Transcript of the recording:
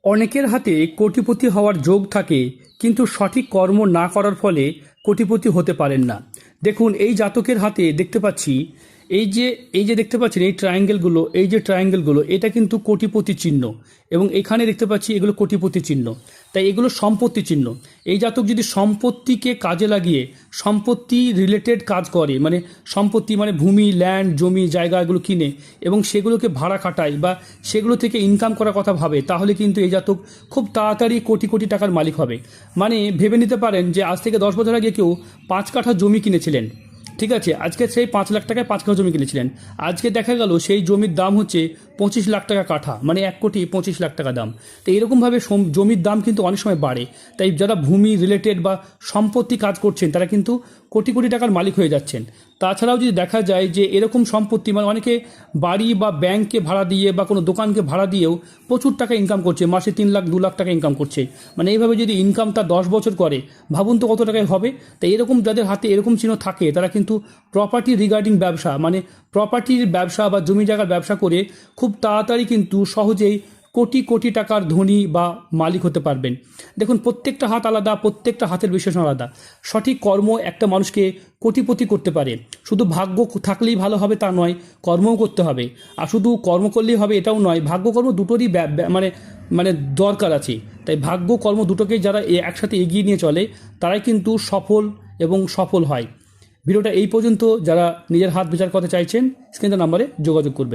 অনেকের হাতে কোটিপতি হওয়ার যোগ থাকে, কিন্তু সঠিক কর্ম না করার ফলে কোটিপতি হতে পারেন না। দেখুন, এই জাতকের হাতে দেখতে পাচ্ছি, এই যে দেখতে পাচ্ছেন এই ট্রায়াঙ্গেলগুলো, এটা কিন্তু কোটিপতি চিহ্ন। এবং এখানে দেখতে পাচ্ছি এগুলো কোটিপতি চিহ্ন, তাই এগুলো সম্পত্তি চিহ্ন। এই জাতক যদি সম্পত্তিকে কাজে লাগিয়ে সম্পত্তি রিলেটেড কাজ করে, মানে সম্পত্তি মানে ভূমি, ল্যান্ড, জমি, জায়গা এগুলো কিনে এবং সেগুলোকে ভাড়া খাটায় বা সেগুলো থেকে ইনকাম করার কথা ভাবে, তাহলে কিন্তু এই জাতক খুব তাড়াতাড়ি কোটি কোটি টাকার মালিক হবে। মানে ভেবে নিতে পারেন যে আজ থেকে 10 বছর আগে কেউ 5 কাঠা জমি কিনেছিলেন, ঠিক আছে, আজকে সেই 5 লাখ টাকায় 5 কাঠা জমি কিনেছিলেন। আজকে দেখা গেল সেই জমির দাম হচ্ছে 25 লাখ টাকা কাঠা, মানে 1,25,00,000 টাকা দাম। তো এরকমভাবে জমির দাম কিন্তু অনেক সময় বাড়ে। তাই যারা ভূমি রিলেটেড বা সম্পত্তি কাজ করছেন তারা কিন্তু কোটি কোটি টাকার মালিক হয়ে যাচ্ছেন। তাছাড়াও যদি দেখা যায় যে এরকম সম্পত্তি, মানে অনেকে বাড়ি বা ব্যাংককে ভাড়া দিয়ে বা কোনো দোকানকে ভাড়া দিয়েও প্রচুর টাকা ইনকাম করছে, মাসে 3 লাখ 2 লাখ টাকা ইনকাম করছে। মানে এইভাবে যদি ইনকাম তার 10 বছর করে, ভাবুন তো কত টাকায় হবে। তাই এরকম যাদের হাতে এরকম চিহ্ন থাকে তারা কিন্তু প্রপার্টি রিগার্ডিং ব্যবসা, মানে প্রপার্টির ব্যবসা বা জমি জায়গার ব্যবসা করে খুব তাড়াতাড়ি কিন্তু সহজেই কোটি কোটি টাকার ধনী বা মালিক হতে পারবেন। দেখুন, প্রত্যেকটা হাত আলাদা, প্রত্যেকটা হাতের বিশেষণ আলাদা। সঠিক কর্ম একটা মানুষকে কোটিপতি করতে পারে। শুধু ভাগ্য থাকলেই ভালো হবে তা নয়, কর্মও করতে হবে। আর শুধু কর্ম করলেই হবে এটাও নয়, ভাগ্য কর্ম দুটোরই মানে মানে দরকার আছে। তাই ভাগ্য কর্ম দুটোকে যারা একসাথে এগিয়ে নিয়ে চলে তারাই কিন্তু সফল হয়। ভিডিওটা এই পর্যন্ত। যারা নিজের হাত বিচার করতে চাইছেন স্ক্রিনের নাম্বারে যোগাযোগ করবে।